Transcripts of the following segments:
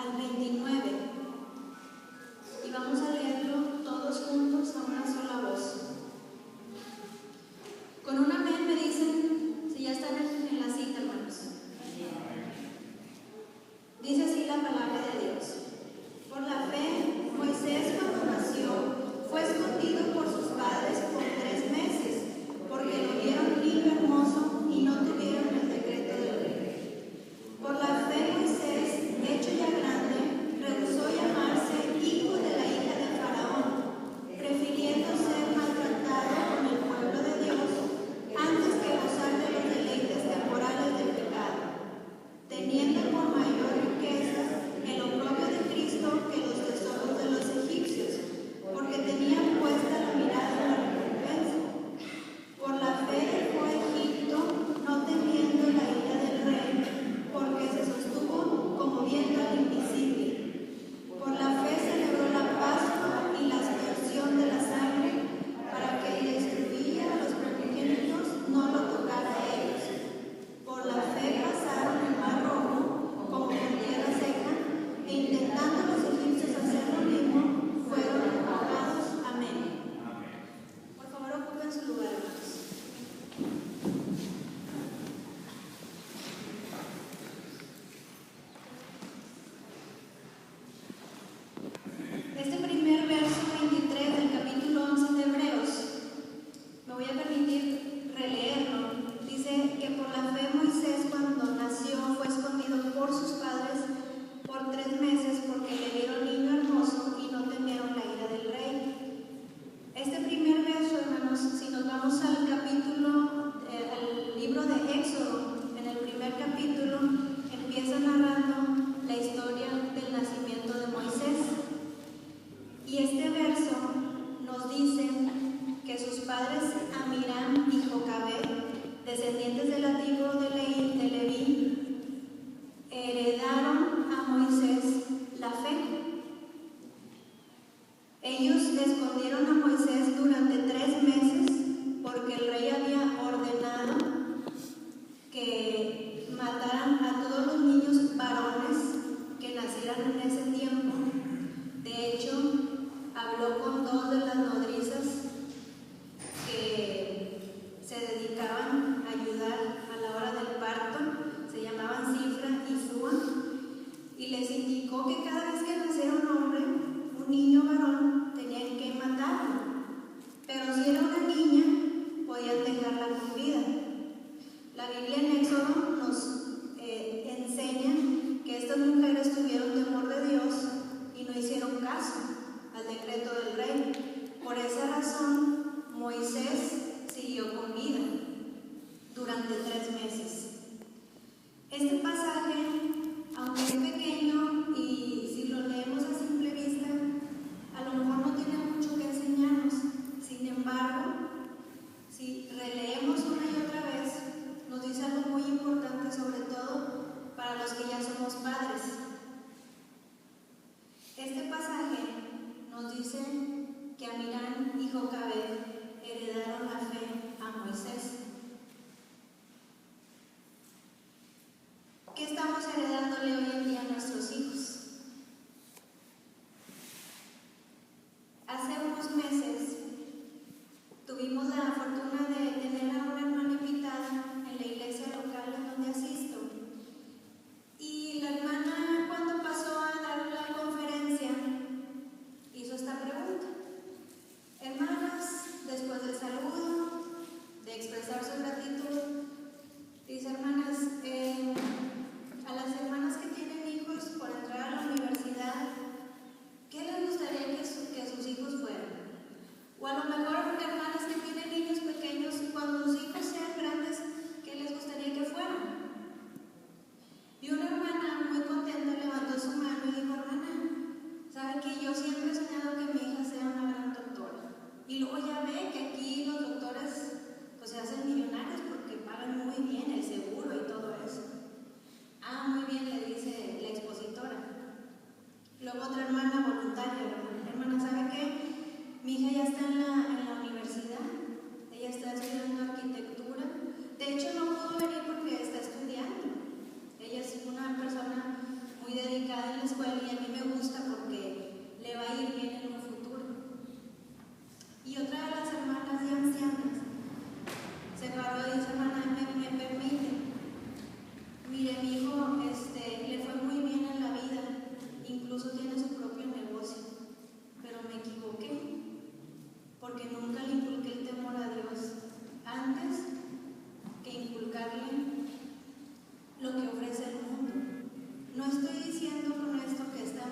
al 29 y vamos a leerlo todos juntos a una sola voz. Con un amén me dicen si ya están en la cita, hermanos. Dice así la palabra de Dios. Por la fe, Moisés cuando nació fue escondido por sus padres por 3 meses, porque lo vieron niño hermoso y no tuvieron el decreto del rey. Por la fe, Moisés, hecho ya grande, rehusó llamarse hijo de la hija de Faraón, prefiriendo ser maltratado con el pueblo de Dios antes que gozar de los deleites temporales del pecado, teniendo por mayor riqueza el oprobio de Cristo que los tesoros de los egipcios, porque tenía puesta la mirada en la recompensa. Por la fe dejó a Egipto, no temiendo la ira del rey, porque se sostuvo como viendo al invisible. Por la fe celebró la Pascua y la aspersión de la sangre, para que el destruía a los primogénitos no lo tocara a ellos. Por la fe pasaron el mar rojo como por tierra seca, e intentando los egipcios hacer lo mismo, fueron ahogados. Amén. Por favor, ocupen su lugar, hermanos. Este primer verso 23 del capítulo 11 de Hebreos, me voy a permitir releerlo. Dice que por la fe Moisés cuando nació fue escondido por sus padres por 3 meses porque le vieron niño hermoso y no temieron la ira del rey. Este primer verso, hermanos, si nos vamos al capítulo, al libro de Éxodo, en el primer capítulo, empieza narrando la historia del nacimiento de Moisés. Y este verso nos dice que sus padres Amiram y Jocabed, descendientes del la tribu de Leví, heredaron a Moisés la fe. Ellos escondieron a Moisés durante 3 meses porque el rey había ordenado que mataran a todos los niños varones que nacieran en ese tiempo. De hecho, habló con 2 de las nodrizas que se dedicaban a ayudar a la hora del parto, se llamaban Cifra y Fua, y les indicó que cada vez que naciera un hombre, un niño varón, tenían que matarlo.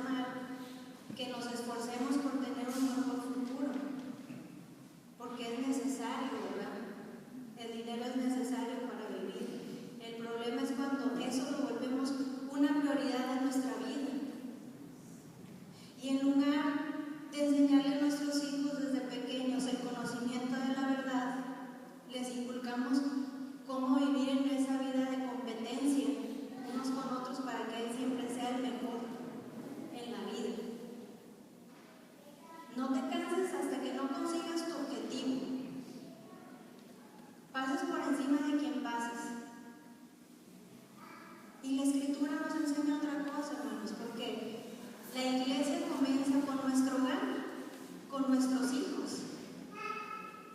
mal que nos esforcemos por tener un mejor futuro, porque es necesario, ¿verdad? El dinero es necesario para vivir. El problema es cuando eso lo volvemos una prioridad de nuestra vida. Y en lugar de enseñarle a nuestros hijos desde pequeños el conocimiento de la verdad, les inculcamos cómo vivir en esa vida de competencia unos con otros para que él siempre sea el mejor en la vida. No te canses hasta que no consigas tu objetivo. Pases por encima de quien pases. Y la Escritura nos enseña otra cosa, hermanos, porque la iglesia comienza con nuestro hogar, con nuestros hijos.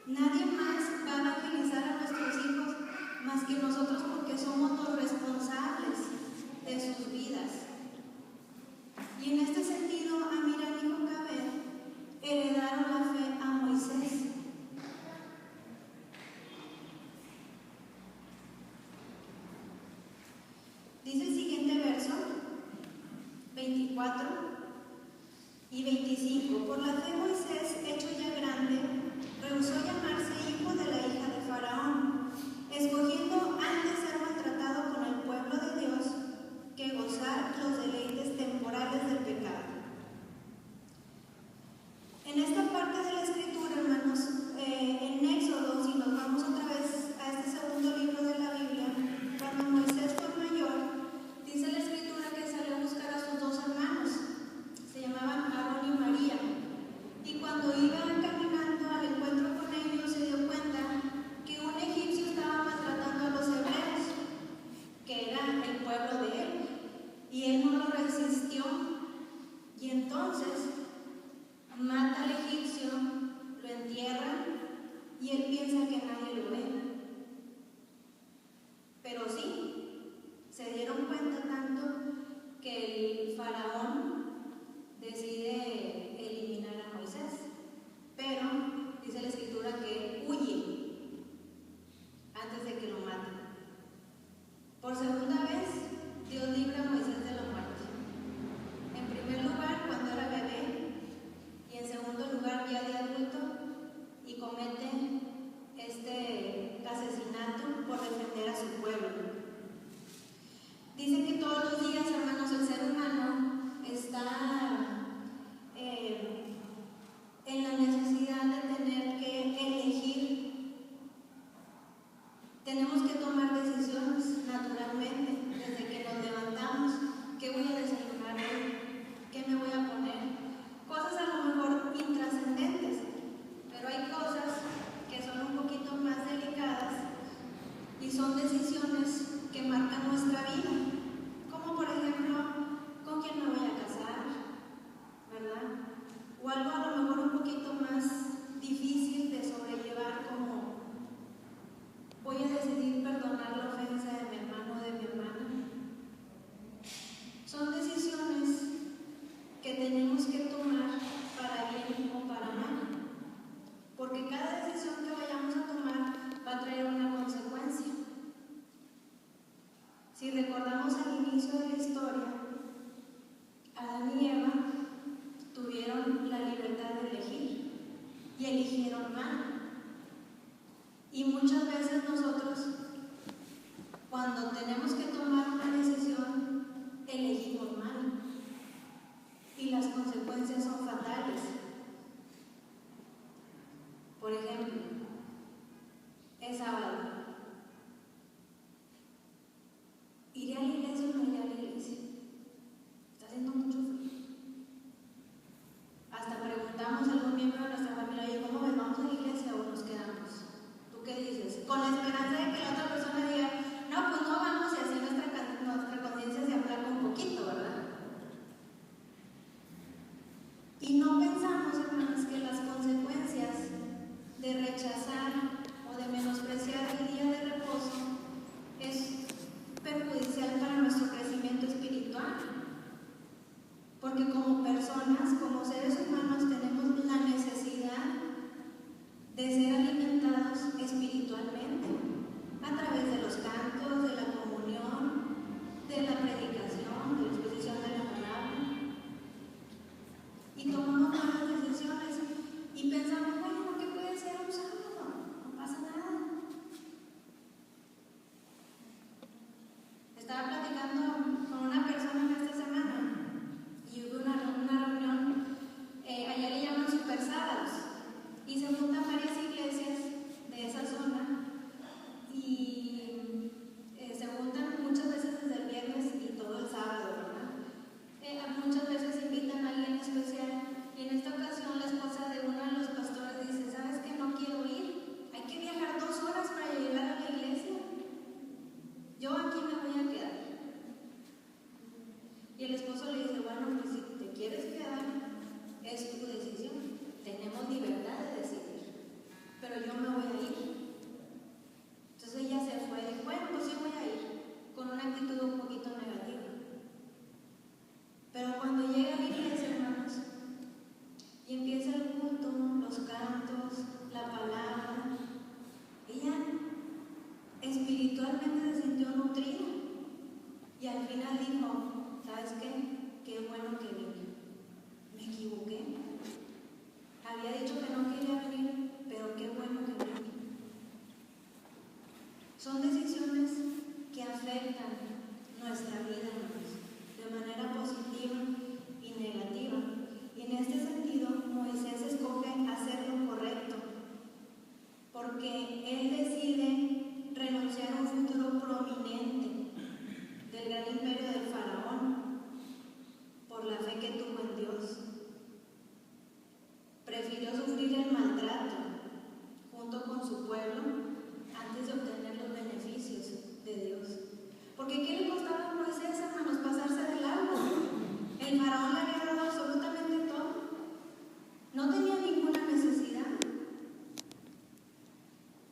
Nadie más va a evangelizar a nuestros hijos más que nosotros, porque somos los responsables de sus vidas. Y en este sentido, Amira y Jocabed heredaron la fe a Moisés. Dice el siguiente verso, 24 y 25. Por la fe Moisés, hecho ya grande, rehusó llamarse hijo de la hija de Faraón, escogiendo antes ser maltratado con el pueblo de Dios que gozar los deleites temporales del pecado. En esta parte de la Escritura, hermanos, en Éxodo, si nos vamos otra vez a este segundo libro de la Biblia, cuando Moisés fue mayor, dice la Escritura que salió a buscar a sus dos hermanos, se llamaban Aarón y María, y cuando iba caminando al encuentro con ellos se dio cuenta que un egipcio estaba maltratando a los hebreos, que era el pueblo de él, y él no lo resistió, y entonces mata al egipcio, lo entierran, y él piensa que nadie lo ve. Pero sí, se dieron cuenta tanto que el faraón decide eliminar a Moisés, pero dice la Escritura que huye antes de que lo maten. Por segunda vez, Dios libra a Moisés de la muerte. En primer lugar, cuando era bebé, y en segundo lugar, ya de adulto, y comete este asesinato por defender a su pueblo. Dicen que todos los días, hermanos, el ser humano está en la necesidad de tener que elegir. Tenemos que tomar decisiones naturalmente desde que nos levantamos. ¿Qué voy a desayunar hoy? ¿Qué me voy a poner? Cosas a lo mejor intrascendentes, pero hay cosas que son un poquito más delicadas y son decisiones que marcan nuestra vida, como por ejemplo, con quién me voy a casar, ¿verdad? O algo a lo mejor un poquito más difícil de sobrellevar, como voy a decidir perdonar la ofensa de mi hermano o de mi hermana. Son decisiones que tenemos que tomar para bien o para mal, porque cada decisión que vayamos a tomar va a traer una consecuencia. Si recordamos al inicio de la historia, Adán y Eva tuvieron la libertad de elegir y eligieron mal. Y muchas veces nosotros, cuando tenemos que tomar una decisión, elegimos mal. Y las consecuencias son fatales. Por ejemplo, es sábado. ¿Iré a la iglesia o no iré a la iglesia? Está haciendo mucho frío. Hasta preguntamos a algún miembro de nuestra familia: oye, ¿cómo ves? ¿Vamos a la iglesia o nos quedamos? ¿Tú qué dices? Con la esperanza de que la otra persona diga: no, pues no vamos, y así nuestra conciencia se aplaca un poquito, ¿verdad? Y no pensamos, hermanos, que las consecuencias de rechazar o de menospreciar el día de reposo es perjudicial para nuestro crecimiento espiritual. Porque como personas, como seres humanos, tenemos la necesidad de ser alimentados espiritualmente a través de los cantos, de la comunión, de la predicación, de la exposición de la palabra. el esposo le dice, bueno, pues si te quieres quedar, es tu decisión. Tenemos libertad de decidir, pero yo me voy a ir. Entonces ella se fue y dijo, bueno, pues sí voy a ir, con una actitud un poquito negativa. Pero cuando llega a la iglesia, hermanos, y empieza el culto, los cantos, la palabra, ella espiritualmente se sintió nutrida y al final dijo, ¿sabes qué? Qué bueno que vine. Me equivoqué. Había dicho que no quería venir, pero qué bueno que vine. Son decisiones que afectan nuestra vida, hermanos, de manera positiva y negativa. Y en este sentido, Moisés escoge hacer lo correcto, porque él decide renunciar a un futuro prominente del gran imperio del faraón por la fe que tuvo en Dios. Prefirió sufrir el maltrato junto con su pueblo antes de obtener los beneficios de Dios. Porque ¿qué le costaba a Moisés, hermanos, pasarse del agua? El faraón le había dado absolutamente todo. No tenía ninguna necesidad.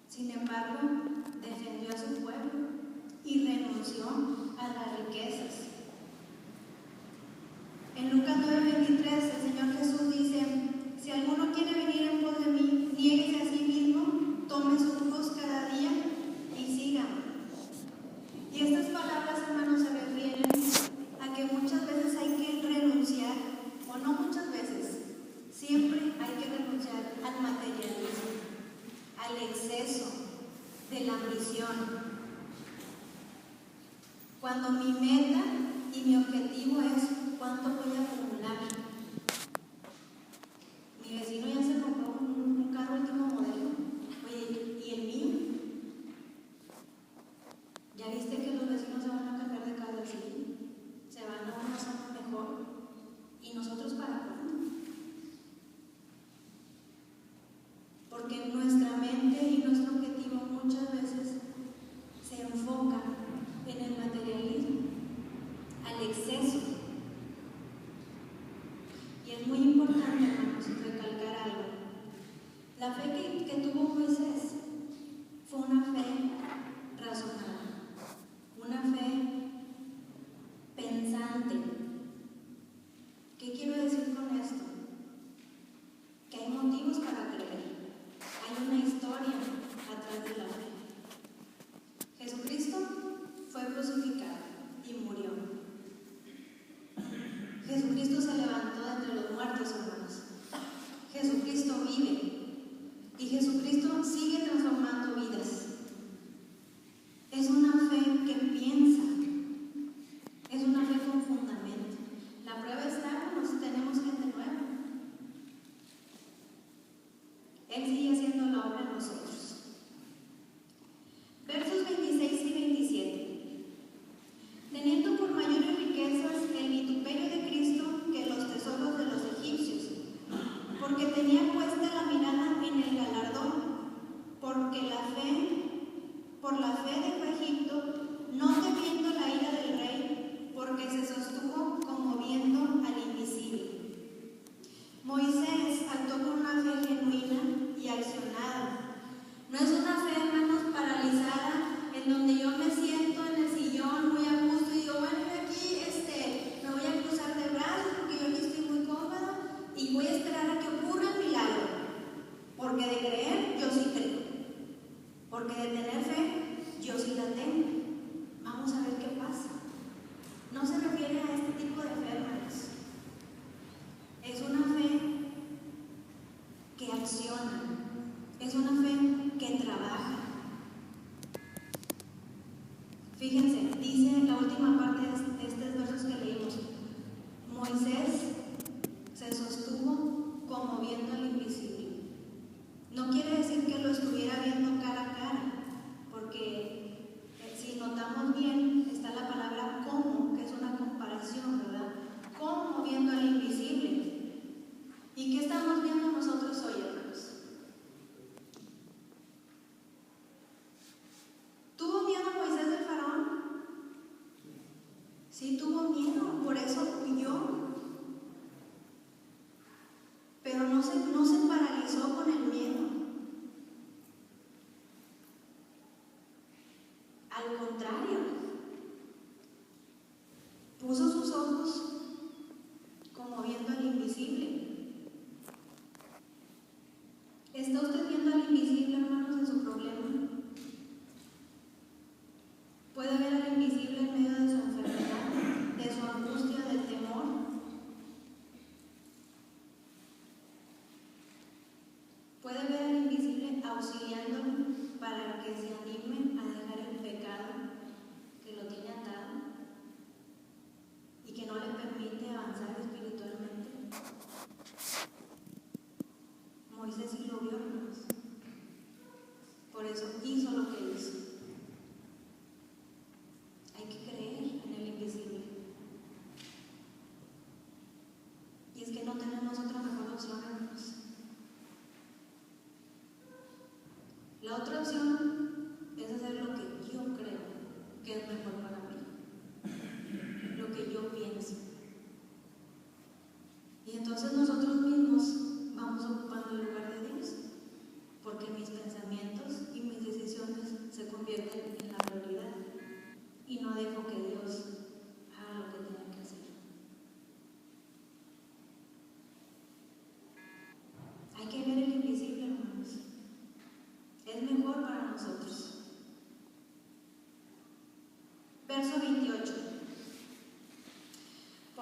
Sin embargo, defendió a su pueblo y renunció a las riquezas. En Lucas 9:23, el Señor Jesús dice, si alguno quiere venir en pos de mí, niéguese a sí mismo, tome su cruz cada día y sígame. Y estas palabras, hermanos, se refieren a que muchas veces hay que renunciar, o no muchas veces, siempre hay que renunciar al materialismo, al exceso de la ambición. Cuando mi meta y mi objetivo es cuánto voy a acumular. Mi vecino ya se compró un carro último modelo. Oye, ¿y el mío? ¿Ya viste que los vecinos se van a cambiar de casa? Sí, se van a una zona mejor. ¿Y nosotros para cuándo? Porque nuestra mente y nuestro objetivo muchas veces se enfoca en el materialismo, al exceso. Y es muy importante, hermanos, recalcar algo. La fe que tuvo Moisés fue una fe razonada, una fe pensante. ¿Qué quiero decir con esto? Que hay motivos para creer. Hay una historia atrás de la fe. Jesucristo fue crucificado y murió. Jesucristo se levantó de entre los muertos, hermanos. Jesucristo vive y Jesucristo sigue transformando vidas. Es una fe que piensa, es una fe con fundamento. La prueba está, hermanos, tenemos gente nueva. Él sigue haciendo la obra en nosotros. Versos 26 y 27. Teniendo por mayores riquezas el vituperio de Cristo que los tesoros de los egipcios, porque tenía puesta la mirada en el galardón, porque por la fe dejó Egipto, no temiendo la ira del rey, porque se sostuvo como viendo al invisible. Moisés actuó con una fe genuina y accionada. No es una fe, hermanos, paralizada, en donde yo me siento en el sillón muy a gusto y digo, bueno, aquí me voy a cruzar de brazos porque yo aquí estoy muy cómoda y voy a esperar a que ocurra el milagro. Porque de creer, yo sí creo. Porque de tener fe, yo sí la tengo. Vamos a ver qué pasa. No se refiere a este tipo de fe, hermanos. Es una fe que acciona. Es una fe que trabaja. Fíjense, dice la última parte de estos versos que leímos. Moisés se sostuvo como viendo al invisible. No quiere decir que lo estuviera viendo cara a cara, porque si notamos bien, está la palabra como, que es una comparación, ¿verdad? Como viendo al invisible. ¿Y qué estamos viendo nosotros hoy, hermanos? ¿Tuvo miedo Moisés del faraón?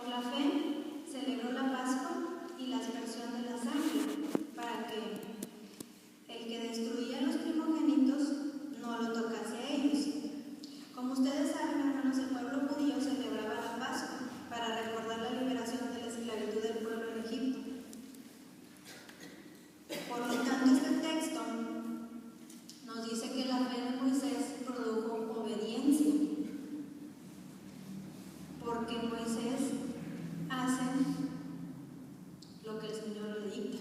Por la fe celebró la Pascua y la aspersión de la sangre, para que el que destruía los primogénitos no lo tocase a ellos. Como ustedes saben, hermanos, el pueblo judío celebraba la Pascua para recordar la liberación de la esclavitud del pueblo en Egipto. Por lo tanto, este texto nos dice que la fe de Moisés produjo obediencia, porque Moisés hace lo que el Señor le dicta.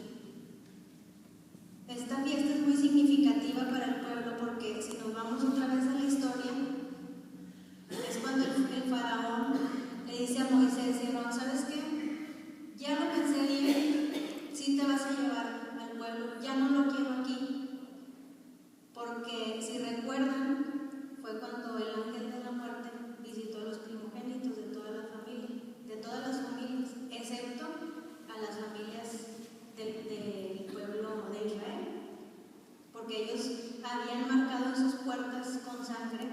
Esta fiesta es muy significativa para el pueblo porque si nos vamos otra vez a la historia, es cuando el faraón le dice a Moisés y Aarón: ¿sabes qué? Ya lo pensé bien, sí te vas a llevar al pueblo, ya no lo quiero aquí. Porque si recuerdan, fue cuando el ángel de la muerte visitó a los primogénitos de toda la familia, de todas las familias, excepto a las familias del pueblo de Israel, porque ellos habían marcado en sus puertas con sangre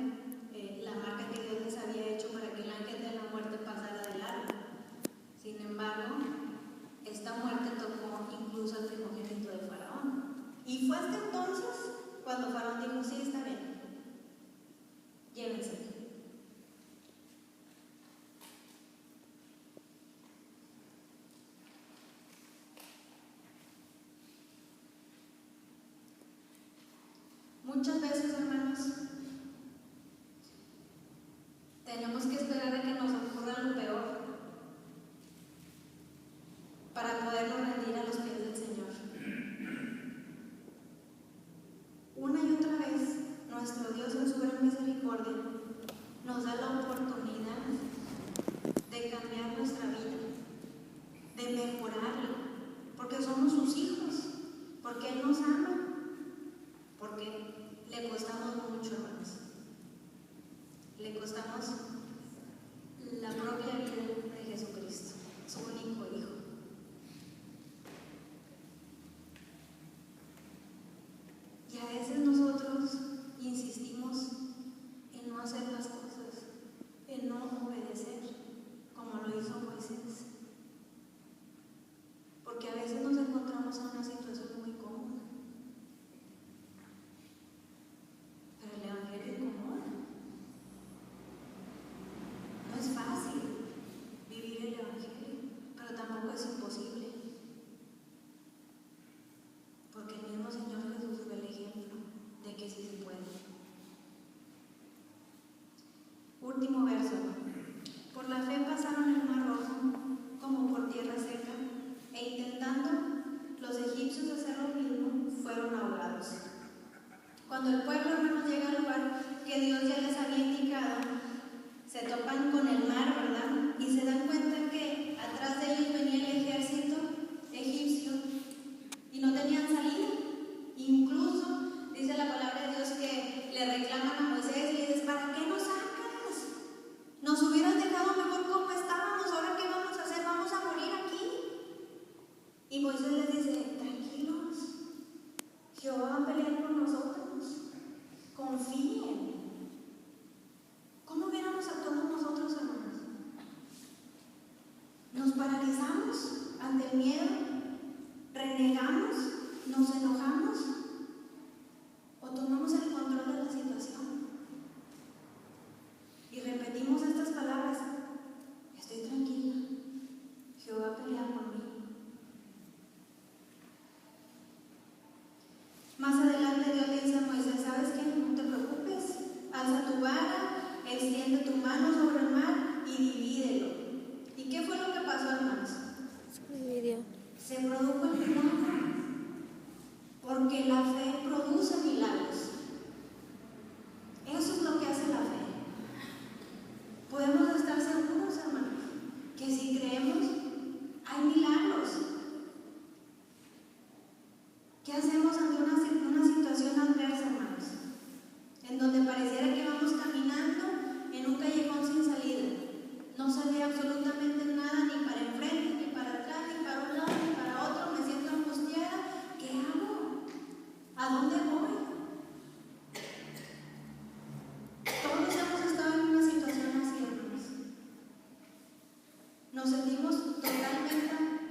la marca que Dios les había hecho para que el ángel de la muerte pasara de largo. Sin embargo, esta muerte tocó incluso al primogénito de Faraón. Y fue hasta entonces cuando Faraón dijo: sí, está bien, llévense. Muchas veces, hermanos, tenemos que esperar a que nos ocurra lo peor para podernos rendir a los pies del Señor. Una y otra vez, nuestro Dios en su gran misericordia nos da la oportunidad de cambiar nuestra vida, de mejorarla, porque somos sus hijos, porque Él nos ama, porque le costamos mucho, hermanos. Le costamos la propia vida de Jesucristo, su único Hijo. Y a veces nosotros insistimos en no hacer las cosas, en no obedecer, como lo hizo Moisés. Porque a veces nos encontramos en una situación muy cómoda. Pero el Evangelio incomoda. No es fácil vivir el Evangelio, pero tampoco es imposible. Porque el mismo Señor Jesús fue el ejemplo de que sí se puede. Último verso. Por la fe pasaron el mar rojo como por tierra seca, e intentando los egipcios hacer lo mismo, fueron ahogados. Cuando el pueblo, hermanos, llega al lugar que Dios ya les había indicado, se topan con el mar, ¿verdad? Y se dan cuenta que atrás de ellos venía el ejército egipcio y no tenían salida. Incluso dice la palabra de Dios que le reclaman a Moisés y le dicen: ¿para qué nos sacas? Nos hubieras dejado mejor como estábamos, ¿ahora qué vamos a hacer? ¿Vamos a morir aquí? Y Moisés les dice: tranquilos, Jehová va a pelear por nosotros, confíen. ¿Cómo hubiéramos actuado nosotros, hermanos? ¿Nos paralizamos ante el miedo? ¿Renegamos? ¿Nos enojamos? ¿O tomamos el control de la situación? Y repetimos estas palabras: estoy tranquila, Jehová pelea por mí. Más adelante Dios le dice a Moisés: ¿sabes qué? No te preocupes, alza tu vara, extiende tu mano sobre el mar y divídelo. ¿Y qué fue lo que pasó, hermanos? Se produjo el milagro, porque la fe produce milagros. Eso es lo que hace la fe. Podemos estar seguros, hermanos, que si creemos, hay milagros. ¿Qué hacemos ante una situación adversa, hermanos? En donde pareciera que vamos caminando en un callejón sin salida. No se ve absolutamente nada, ni para enfrente, ni para atrás, ni para un lado, ni para otro. Me siento angustiada. ¿Qué hago? ¿A dónde voy? sentimos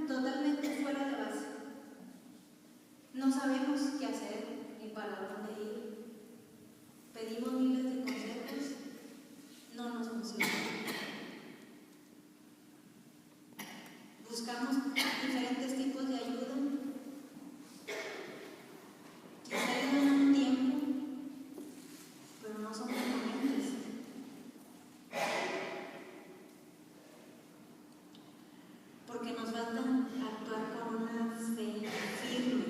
totalmente fuera de base. No sabemos qué hacer ni para dónde ir. Pedimos miles de consejos, no nos funciona. Buscamos diferentes tipos de ayuda. Quizá le dan un tiempo, pero no son permanentes. Porque nos falta actuar con una fe firme,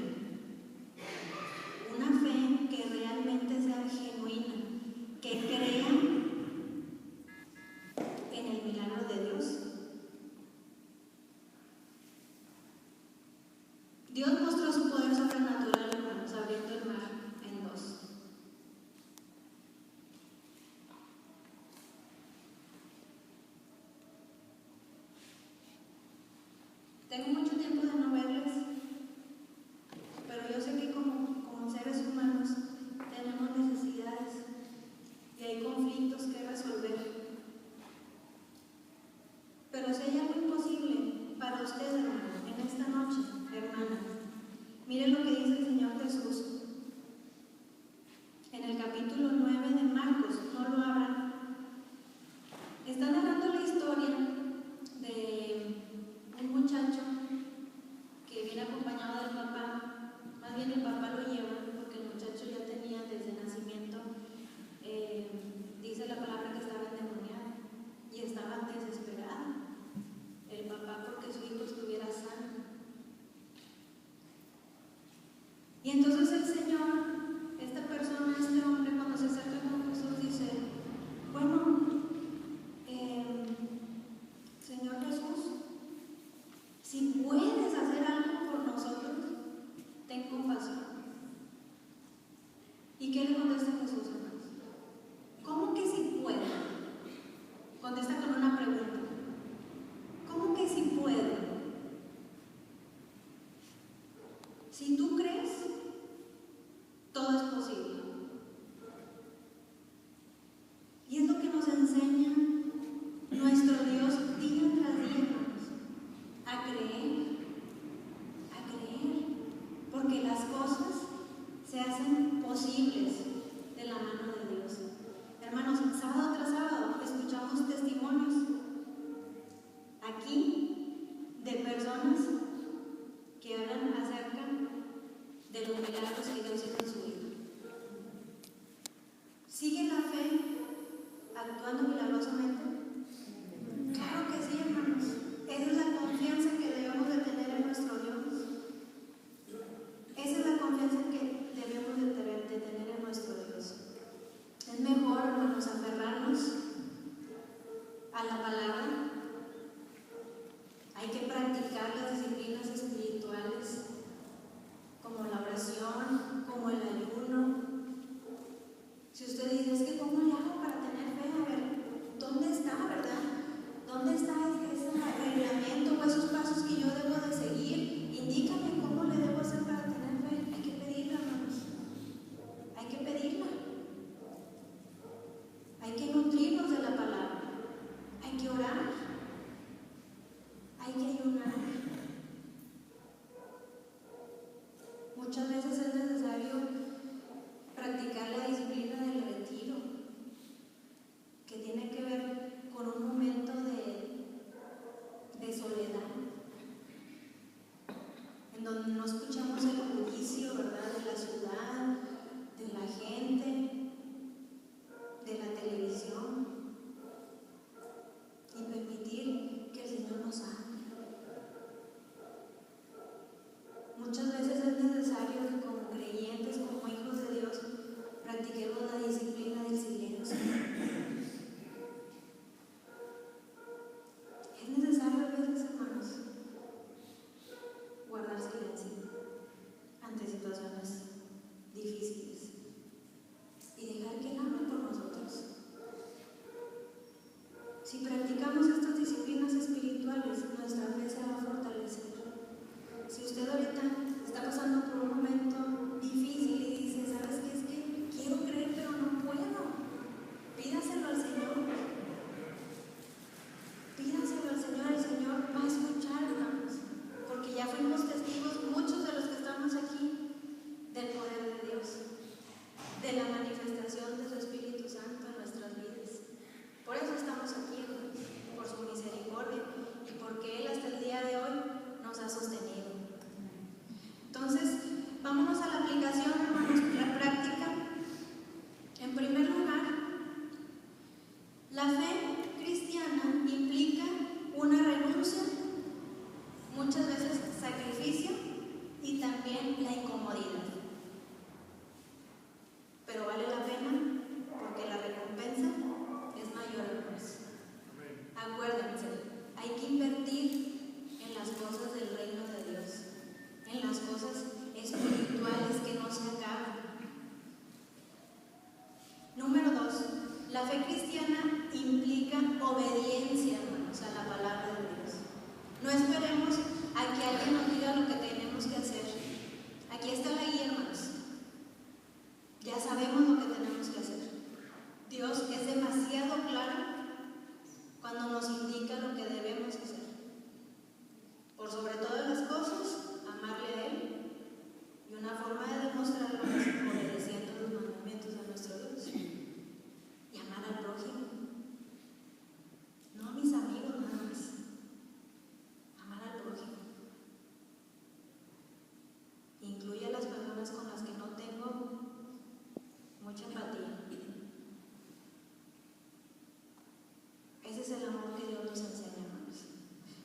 una fe que realmente sea genuina, que crea en el milagro de Dios. Dios mostró su poder sobrenatural, hermanos, abriendo el mar en dos. Tengo mucho tiempo de no verles, pero yo sé que como seres humanos tenemos necesidades y hay conflictos que resolver. Pero si hay algo imposible para usted, hermano, en esta noche, hermana, mire lo que dice el Señor Jesús en el capítulo 9 de Marcos. No lo abran. Está narrando la historia de un muchacho que viene acompañado del papá. Más bien el papá lo lleva porque el muchacho ya tenía desde nacimiento, dice la palabra que estaba endemoniado y estaba desesperado el papá porque su hijo estuviera sano. Y entonces el Señor, esta persona, este hombre, cuando se acerca con Jesús, dice: bueno, Señor Jesús, si puedes hacer algo por nosotros, ten compasión. ¿Y qué le contesta Jesús, hermanos? ¿Cómo que si puedo? Contesta con una pregunta. ¿Cómo que si puedo? Si tú crees, todo es posible. Y es lo que nos enseña nuestro Dios día tras día, hermanos, a creer, porque las cosas se hacen posibles de la mano de Dios. Hermanos, sábado tras sábado escuchamos testimonios aquí de personas que hablan acerca de los milagros que Dios hizo en su vida. ¿Sigue la fe actuando milagrosamente? Claro que sí, hermanos. Esa es la confianza que debemos de tener en nuestro Dios. Esa es la confianza que debemos de tener en nuestro Dios. Es mejor, hermanos, aferrarnos a la palabra. Hay que practicar las disciplinas espirituales, como la oración, como el ayuno. Si usted dice: es que ¿cómo le hago para tener fe? A ver, ¿dónde está, verdad? ¿Dónde está ese reglamento o esos pasos que yo debo de seguir? Indícame cómo le debo hacer para tener fe. Hay que pedirla, hermanos. Hay que pedirla. Hay que nutrirnos de la palabra. Hay que orar. Hay que ayunar. Muchas veces es necesario practicar la disciplina del retiro, que tiene que ver con un momento de soledad, en donde no escuchamos el bullicio, ¿verdad?, de la ciudad, de la gente, de la televisión, y permitir que el Señor nos hable. Muchas veces es necesario que como creyentes, como hijos de Dios, practiquemos la disciplina del silencio. Es necesario a veces, hermanos, guardar silencio ante situaciones difíciles.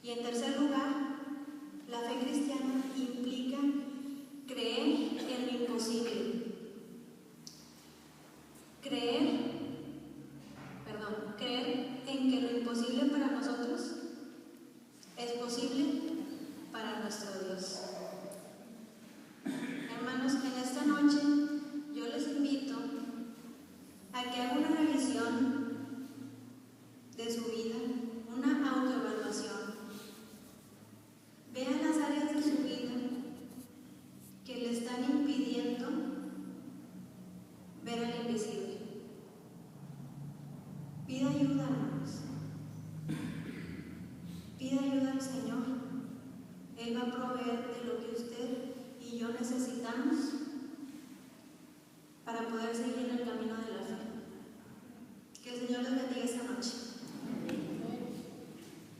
Y en tercer lugar, la fe cristiana implica creer en lo imposible. Creer en que lo imposible para nosotros es posible para nuestro Dios. Hermanos, en esta noche yo les invito a que hagan una revisión de su vida, una autoevaluación. Vean las áreas de su vida que le están impidiendo ver al invisible. Pida ayuda, hermanos. Pida ayuda al Señor. Él va a proveer de lo que usted y yo necesitamos para poder seguir en el camino de la fe. Que el Señor les bendiga esta noche.